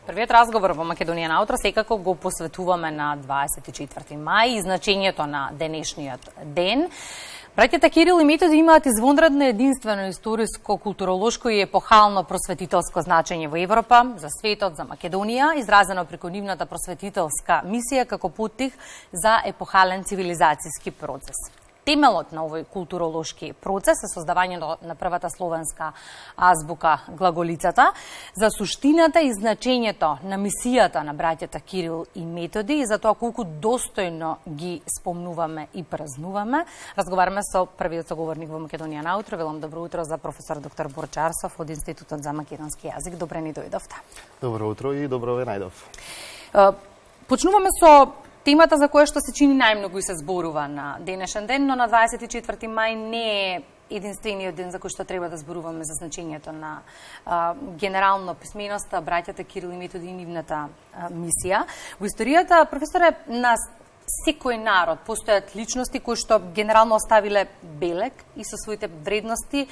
Првиот разговор во Македонија на утро секако го посветуваме на 24 мај и значењето на денешниот ден. Браќата Кирил и Методи имаат извонредно единствено историско, културолошко и епохално просветителско значење во Европа, за светот, за Македонија, изразено преку нивната просветителска мисија како поттик за епохален цивилизацијски процес. Темелот на овој културолошки процес е создавањето на првата словенска азбука глаголицата, за суштината и значењето на мисијата на браќата Кирил и Методи и за тоа колку достојно ги спомнуваме и празнуваме. Разговараме со првиот соговорник во Македонија на утро. Велам добро утро за професор доктор Борчо Арсов од Институтот за македонски јазик. Добре ни дојдовте. Добро утро и добро ве најдов. Почнуваме со темата за која што се чини најмногу и се зборува на денешен ден, но на 24 мај не е единствениот ден за кој што треба да зборуваме за значењето на генерално писменоста, браќата Кирил и Методи и нивната мисија. Во историјата, професоре, на секој народ постојат личности кои што генерално оставиле белег и со своите вредности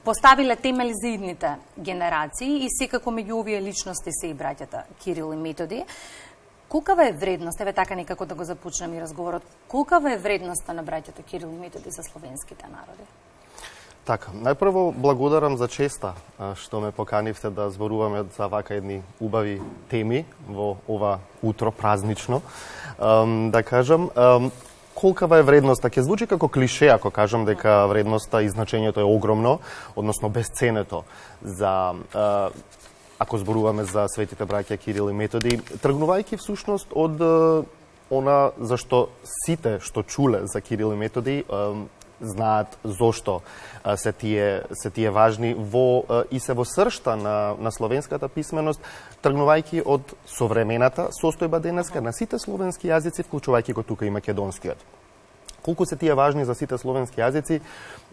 поставиле темели за идните генерации и секако меѓу овие личности се и браќата Кирил и Методи. Колкава е вредност, еве така некако да го започнеме и разговорот, колкава е вредноста на браќата Кирил и Методи за словенските народи? Така, најпрво благодарам за честа што ме поканивте да зборуваме за вака едни убави теми во ова утро празнично. Да кажам, колкава е вредноста? Ќе звучи како клише ако кажам дека вредноста и значењето е огромно, односно бесценето за ако зборуваме за светите браќа Кирил и Методи, тргнувајќи всушност од она зашто сите што чуле за Кирил и Методи знаат зошто се тие важни и се во сршта на словенската писменост, тргнувајќи од современата состојба денеска на сите словенски јазици, вклучувајќи го тука и македонскиот. Колку се тие важни за сите словенски јазици,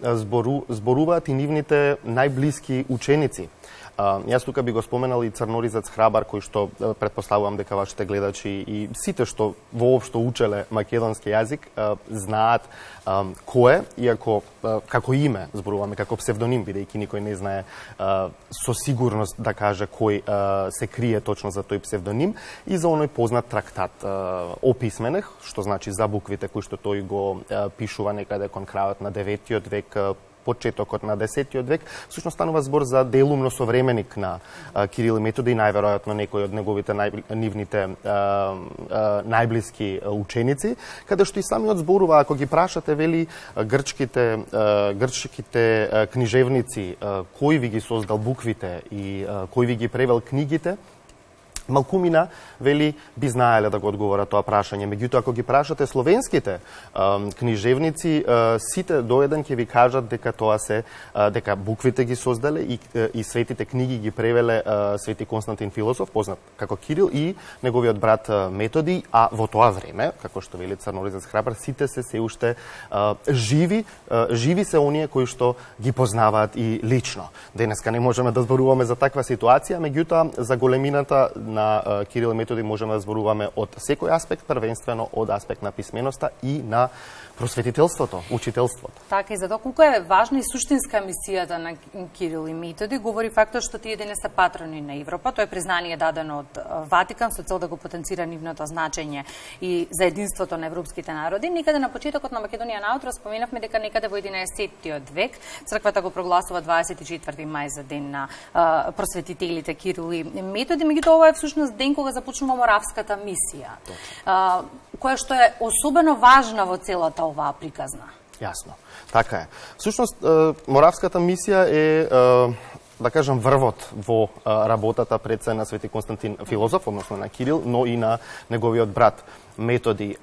зборуваат и нивните најблиски ученици. Јас тука би го споменал и Црноризец Храбар, кој што претпоставувам дека вашите гледачи и сите што воопшто учеле македонски јазик знаат кој е, иако како име зборуваме, како псевдоним, бидејќи никој не знае со сигурност да каже кој се крие точно за тој псевдоним, и за оној познат трактат о писменех, што значи за буквите кои што тој го пишува некаде кон крајот на 9-тиот век, почетокот на 10-тиот век. Всушност станува збор за делумно современик на Кирил и Методи и најверојатно некој од неговите нивните најблиски ученици, каде што и самиот зборува, ако ги прашате, вели, грчките книжевници, кој ви ги создал буквите и кој ви ги превел книгите, малкумина, вели, би знаеле да го одговорат тоа прашање. Меѓутоа, ако ги прашате словенските книжевници, сите до еден ќе ви кажат дека тоа се, дека буквите ги создале и светите книги ги превеле Свети Константин Философ, познат како Кирил, и неговиот брат Методи, а во тоа време, како што вели Црноризец Храбар, сите се уште живи се оние кои што ги познаваат и лично. Денеска не можеме да зборуваме за таква ситуација, меѓутоа за големината на Кирил и Методи можеме да зборуваме од секој аспект, првенствено од аспект на писменоста и на просветителството, учителството. Така, и за тоа колку е важна и суштинска мисијата на Кирил и Методи, говори фактот што тие денес се патрони на Европа. Тоа е признание дадено од Ватикан со цел да го потенцира нивното значење и за единството на европските народи. Некаде на почетокот на Македонија на утро споменавме дека некаде во 11-тиот век црквата го прогласува 24 мај за ден на просветителите Кирил и Методи. Меѓутоа, ова е всушност ден кога започнува моравската мисија, која што е особено важна во целата оваа приказна. Јасно, така е. Всушност, моравската мисија е, да кажам, врвот во работата пред се на Свети Константин Филозоф, односно на Кирил, но и на неговиот брат Методи.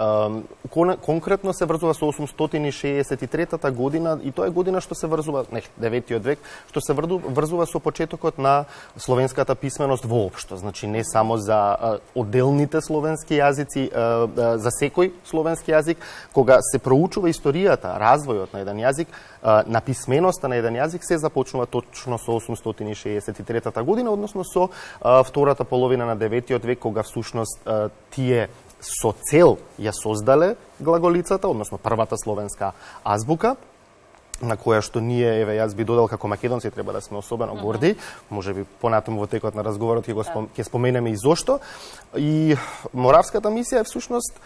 Конкретно се врзува со 863 година, и тоа е година што се врзува, 9-тиот век, што се врзува со почетокот на словенската писменост воопшто. Значи не само за одделните словенски јазици, за секој словенски јазик, кога се проучува историјата, развојот на еден јазик, на писменоста на еден јазик се започнува точно со 863 година, односно со втората половина на 9-тиот век, кога всушност тие со цел ја создале глаголицата, односно првата словенска азбука, на која што ние, еве, јас би додал како македонци треба да сме особено горди, може би понатаму во текот на разговорот ќе споменеме и зошто. И Моравската мисија е всушност,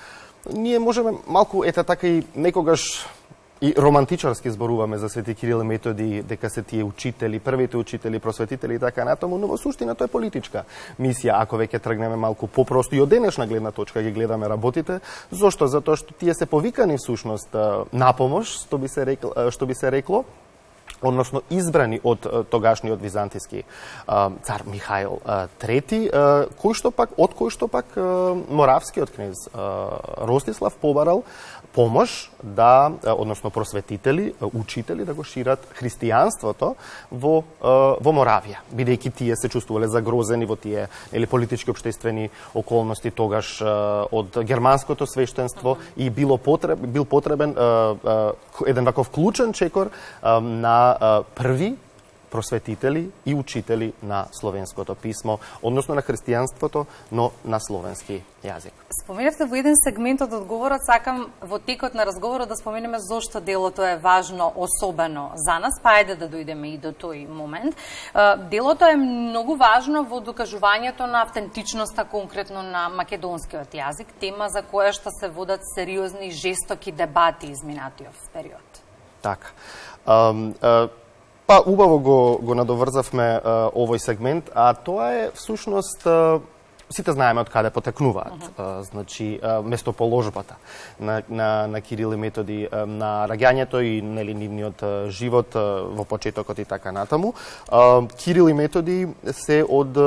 ние можеме малку, така и некогаш и романтичарски зборуваме за Свети Кирил и Методи, дека се тие учители, првите учители, просветители и така натаму, но во суштина тоа е политичка мисија, ако веќе тргнеме малку попросто и од денешна гледна точка ги гледаме работите. Зошто? Затоа што тие се повикани всушност на помош, што би се рекло, односно избрани од тогашниот византиски цар Михаил III, од кој што пак моравскиот кнез Ростислав побарал помош да, односно просветители, учители да го шират христијанството во Моравија, бидејќи тие се чувствувале загрозени во тие политички обштествени околности тогаш од германското свештенство и бил потребен еден ваков клучен чекор на први просветители и учители на словенското писмо, односно на христијанството, но на словенски јазик. Споменавте во еден сегмент од одговорот, сакам во текот на разговорот да споменеме зошто делото е важно особено за нас, па ајде да дојдеме и до тој момент. Делото е многу важно во докажувањето на автентичноста конкретно на македонскиот јазик, тема за која што се водат сериозни жестоки дебати изминатиот период. Така. Па, убаво го надоврзавме овој сегмент, а тоа е всушност, сите знаеме од каде потекнуваат, значи местоположбата на Кирил и Методи, на раѓањето и нивниот живот во почетокот и така натаму. Кирил и Методи се од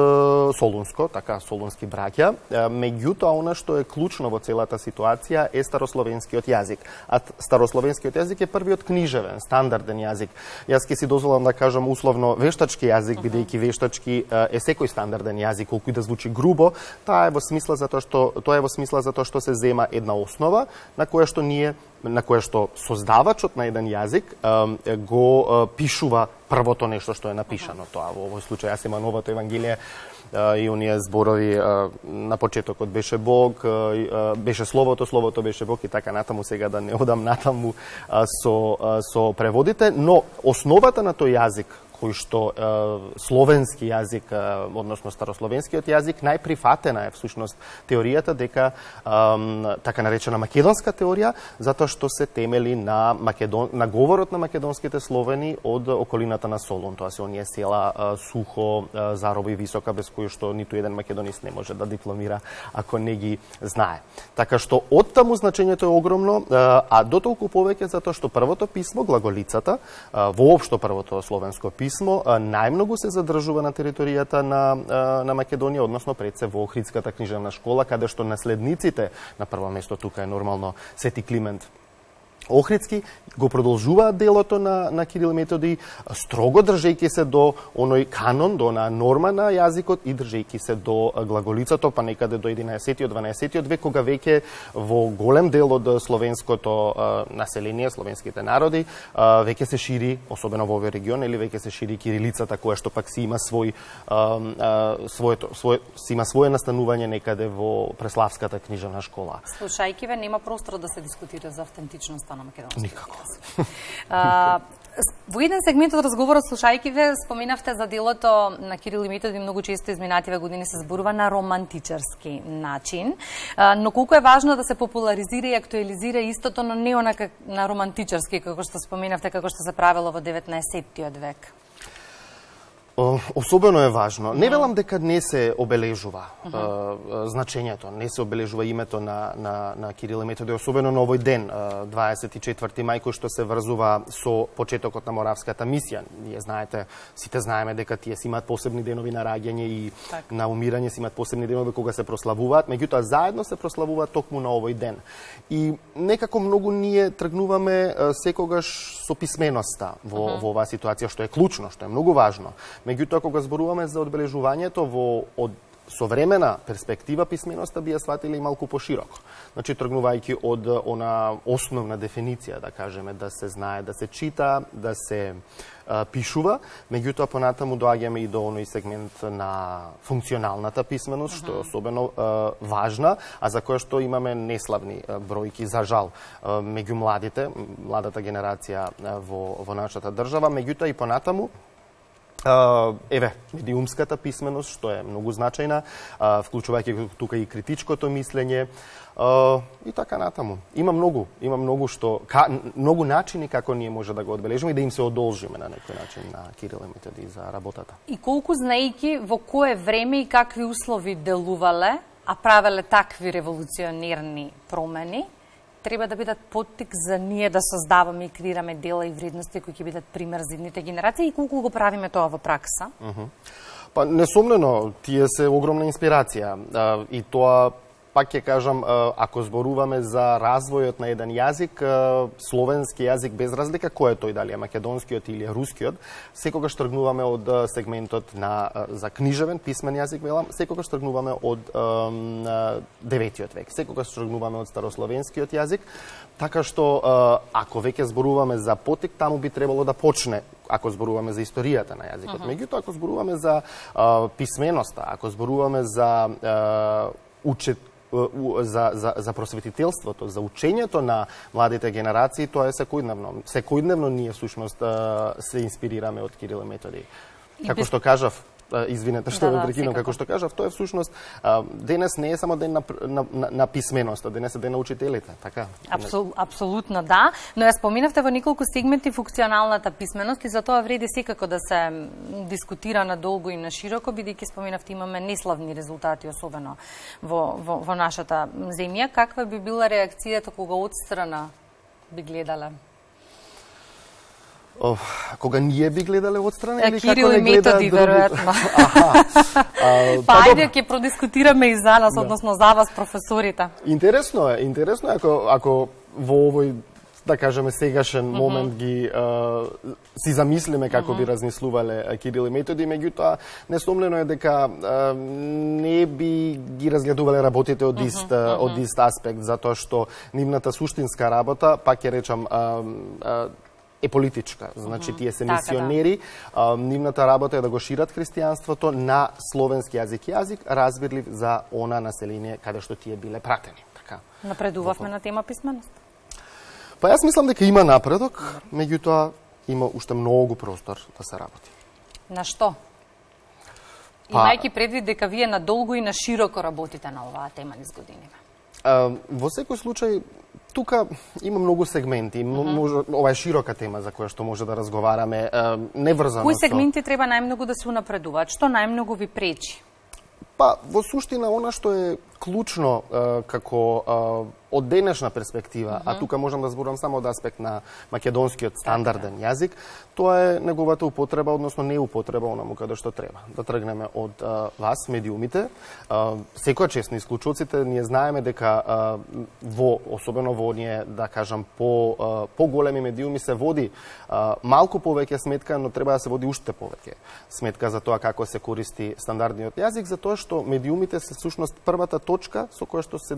Солунско, така солунски браќа, меѓутоа она што е клучно во целата ситуација е старословенскиот јазик. А старословенскиот јазик е првиот книжевен, стандарден јазик. Јас ќе си дозволам да кажам условно вештачки јазик, бидејќи вештачки е секој стандарден јазик, колку и да звучи грубо, тоа е во смисла затоа што се зема една основа на која што создавачот на еден јазик го пишува првото нешто што е напишано. Тоа во овој случај јас имам новото Евангелие и оние зборови на почетокот беше Бог, беше Словото, Словото беше Бог и така натаму, сега да не одам натаму со преводите, но основата на тој јазик кој што словенски јазик, односно старословенскиот јазик, најприфатена е всушност теоријата дека така наречена македонска теорија, затоа што се темели на говорот на македонските словени од околината на Солун. Тоа се оние села Сухо, Зарово и Висока, без кои што ниту еден македонист не може да дипломира ако не ги знае. Така што оттаму значењето е огромно, а дотолку повеќе затоа што првото писмо, глаголицата, воопшто првото словенско писмо, најмногу се задржува на територијата на Македонија, односно пред се во Охридската книжевна школа, каде што наследниците, на прво место тука е нормално Свети Климент Охридски, го продолжуваат делото на Кирил и Методи, строго држејќи се до оној канон, до онаа норма на јазикот и држејќи се до глаголицата, па некаде до 11-12 век, кога веќе во голем дел од словенското население, словенските народи, веќе се шири, особено во овој регион, или веќе се шири кирилицата, која што пак си има свое настанување некаде во Преславската книжевна школа. Слушајќи ве, нема простор да се дискутира за автентичноста на македонскиот никако. Во еден сегмент од разговорот, слушајќи ве, споменавте за делото на Кирил и Методи, многу често изминативе години се зборува на романтичарски начин, но колку е важно да се популаризира и актуализира истото, но не онака на романтичарски, како што споменавте, како што се правело во 19-тиот век. Особено е важно. Не велам дека не се обележува значењето, не се обележува името на Кирил и Методи, особено на овој ден, 24 мај, кој што се врзува со почетокот на Моравската мисија. Ние знаете, сите знаеме дека тие си имаат посебни денови на раѓање и на умирање, си имаат посебни денови кога се прославуваат, меѓутоа заедно се прославуваат токму на овој ден. И некако многу ние тргнуваме секогаш со писменоста во оваа ситуација, што е клучно, што е многу важно. Меѓутоа, кога зборуваме за одбележувањето од современа перспектива писменоста би ја сватиле и малку пошироко. Значи, тргнувајќи од она основна дефиниција, да кажеме, да се знае, да се чита, да се пишува, меѓутоа понатаму доаѓаме и до оној сегмент на функционалната писменост, што е особено важна, а за која што имаме неславни бројки, за жал, меѓу младата генерација во нашата држава, меѓутоа и понатаму медиумската писменост, што е многу значајна, вклучувајќи тука и критичкото мислење, и така натаму. Има многу начини како ние може да го одбележиме и да им се одолжиме на некој начин на Кирил и Методи за работата. И колку знаејќи во кое време и какви услови делувале, а правеле такви револуционерни промени, треба да бидат поттик за ние да создаваме и креираме дела и вредности кои ќе бидат пример за идните генерации и колку го правиме тоа во пракса? Па несомнено, тие се огромна инспирација и тоа пак ќе кажам, ако зборуваме за развојот на еден јазик, словенски јазик без разлика кој е тој, дали е македонскиот или рускиот, секогаш тргнуваме од сегментот за книжевен, писмен јазик, велам, секогаш тргнуваме од 9 век, секогаш тргнуваме од старословенскиот јазик, така што ако веќе зборуваме за потик, таму би требало да почне, ако зборуваме за историјата на јазикот. Меѓутоа, ако зборуваме за писменоста, ако зборуваме за за просветителството, за учењето на младите генерации, тоа е секојдневно. Секојдневно ние всушност се инспирираме од Кирил и Методи. Како што кажав, извинете што ве прекинам, како што кажав, тоа е всушност денес не е само ден на писменоста, денес е ден на учителите, така? Апсолутно да, но ја споменавте во неколку сегменти функционалната писменост и за тоа вреди секако да се дискутира надолго и на широко, бидејќи споменавте имаме неславни резултати, особено во нашата земја. Каква би била реакцијата кога одстрана би гледале? Кога ние би гледале одстрана или Кирил и Методи, веројатно. Па ајде ќе продискутираме и за нас, односно за вас, професорите. Интересно е ако во овој, да кажеме, сегашен момент ги си замислиме како би размислувале Кирил и Методи, меѓутоа несомнено е дека не би ги разгледувале работите од ист аспект, затоа што нивната суштинска работа, пак ќе речам, е политичка. Значи, тие се мисионери. Нивната работа е да го шират христијанството на словенски јазик разбирлив за она население каде што тие биле пратени. Така. Напредувавме на тема писменост? Па јас мислам дека има напредок, меѓутоа има уште многу простор да се работи. На што? Имајќи предвид дека вие надолго и на широко работите на оваа тема низ годиниве. Во секој случај, тука има многу сегменти, ова е широка тема за која што може да разговараме, неврзано. Кои сегменти треба најмногу да се унапредуваат? Што најмногу ви пречи? Па, во суштина, она што е клучно како од денешна перспектива, а тука можам да зборам само од аспект на македонскиот стандарден јазик, тоа е неговата употреба, односно неупотреба онаму каде што треба. Да тргнеме од вас, медиумите. Секоја чест на исклучоците, ние знаеме дека особено во оние, да кажам, по-големи медиуми се води малку повеќе сметка, но треба да се води уште повеќе сметка за тоа како се користи стандардниот јазик, затоа што медиумите се всушност првата точка со која што се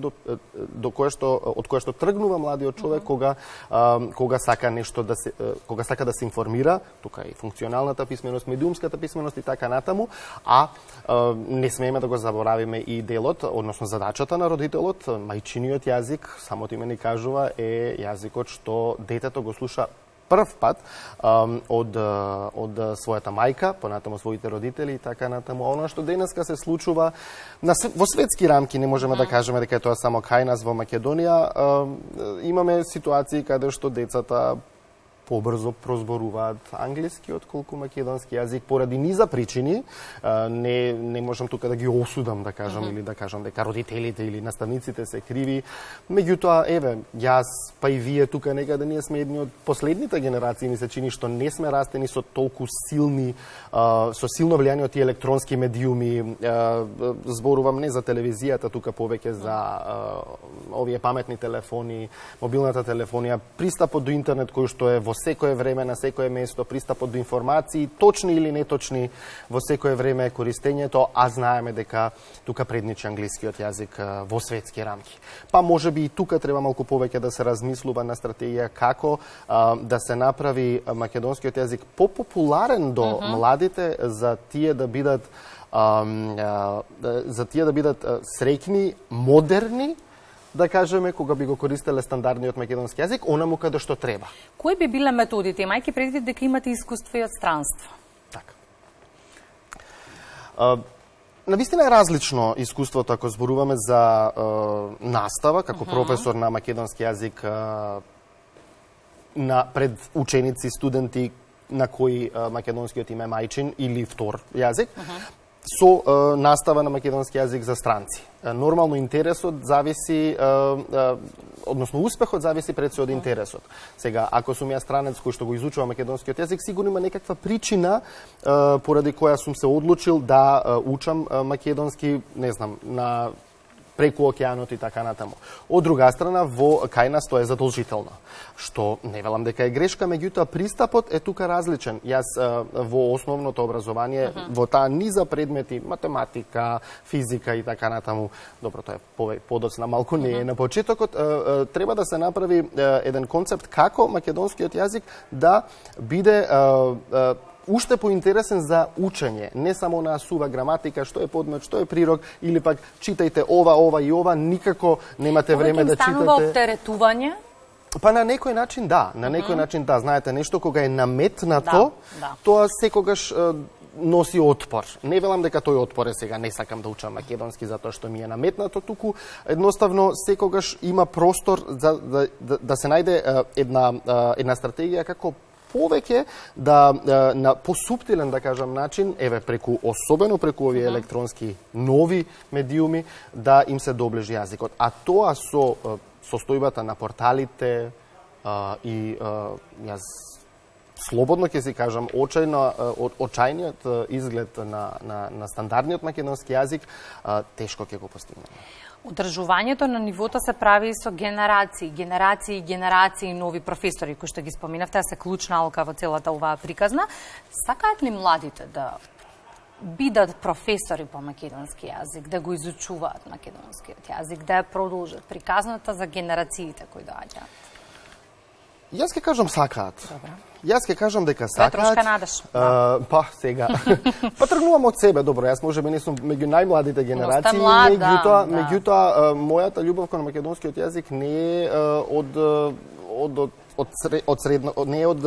од која што тргнува младиот човек кога сака нешто кога сака да се информира, тука и функционалната писменост, медиумската писменост и така натаму, а не смееме да го заборавиме и делот, односно задачата на родителот, мајчиниот јазик, самото име ни кажува, е јазикот што детето го слуша прв пат од својата мајка, понатаму своите родители и така натаму. Оно што денеска се случува во светски рамки, не можеме да кажеме дека е тоа само кај нас во Македонија, имаме ситуации каде што децата побрзо прозборуваат англиски отколку македонски јазик поради низа причини. Не можам тука да ги осудам, да кажам, или да кажам дека родителите или наставниците се криви. Меѓутоа, еве, јас па и вие тука некаде ние сме едни од последните генерации, ми се чини што не сме растени со толку силни, со силно влијание од тие електронски медиуми. Зборувам не за телевизијата, тука повеќе за овие паметни телефони, мобилната телефонија, пристапот до интернет кој што е во секое време, на секое место, пристапот до информации, точни или неточни, во секое време користењето, а знаеме дека тука предничи англискиот јазик во светски рамки. Па можеби и тука треба малку повеќе да се размислува на стратегија како да се направи македонскиот јазик попопуларен до младите, за тие да бидат среќни, модерни, да кажеме, кога би го користеле стандардниот македонски јазик, онаму каде што треба. Кои би биле методите, имајќи предвид дека имате искуство и од странство? Така. Навистина е различно искуството ако зборуваме за настава, како професор на македонски јазик пред ученици, студенти на кои македонскиот им е мајчин или втор јазик, со настава на македонски јазик за странци. Нормално интересот зависи, односно успехот зависи пред се од интересот. Сега, ако сум ја странец кој што го изучува македонскиот јазик, сигурно има некаква причина поради која сум се одлучил да учам македонски, не знам, на преку океанот и така натаму. Од друга страна, кај нас тоа е задолжително, што не велам дека е грешка, меѓутоа пристапот е тука различен. Јас во основното образование, во таа низа предмети, математика, физика и така натаму, добро, тоа е подоцна, малку не е на почетокот, треба да се направи еден концепт како македонскиот јазик да биде уште поинтересен за учење, не само на сува граматика, што е подмет, што е прирок, или пак читајте ова и ова, никако немате време да читате. Станува оптеретување? Па на некој начин да, знаете, нешто кога е наметнато, тоа секогаш носи отпор. Не велам дека тој отпор е сега, не сакам да учам македонски затоа што ми е наметнато, туку едноставно секогаш има простор за да се најде една стратегија како повеќе на посуптилен, да кажам, начин, особено преку овие електронски нови медиуми, да им се доближи јазикот. А тоа со состојбата на порталите и јас слободно ќе си кажам, очајниот изглед на стандардниот македонски јазик, тешко ќе го постигнеме. Одржувањето на нивото се прави со генерации нови професори, кои што ги споминавте, а се клучна алка во целата оваа приказна. Сакаат ли младите да бидат професори по македонски јазик, да го изучуваат македонскиот јазик, да ја продолжат приказната за генерациите кои доаѓаат? Јас ќе кажам сакаат. Добра. Јас ќе кажам дека сакаат. Трошка надеж. Па сега. Па тргнувам од себе, добро, јас можеби не сум меѓу најмладите генерации, меѓутоа мојата љубов кон македонскиот јазик не е од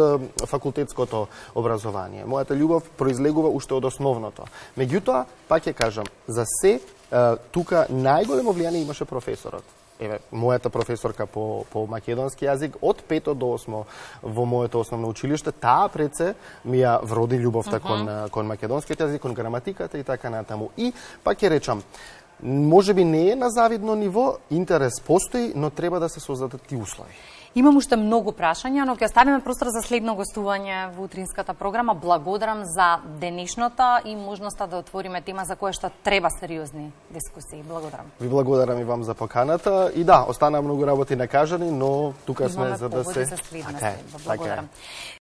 факултетското образование. Мојата љубов произлегува уште од основното. Меѓутоа, пак ќе кажам, за се тука најголемо влијание имаше професорот. Мојата професорка по македонски јазик од 5 до 8 во моето основно училиште, таа пред се ми ја вроди љубовта кон македонскиот јазик, кон граматиката и така натаму. И пак ќе речам, можеби не е на завидно ниво, интерес постои, но треба да се создадат и услови. Имам уште многу прашања, но ќе оставиме простор за следно гостување во утринската програма. Благодарам за денешната и можноста да отвориме тема за која што треба сериозни дискусии. Благодарам. Ви благодарам и вам за поканата. И да, останаа многу работи некажани, но тука сме за да се... Благодарам.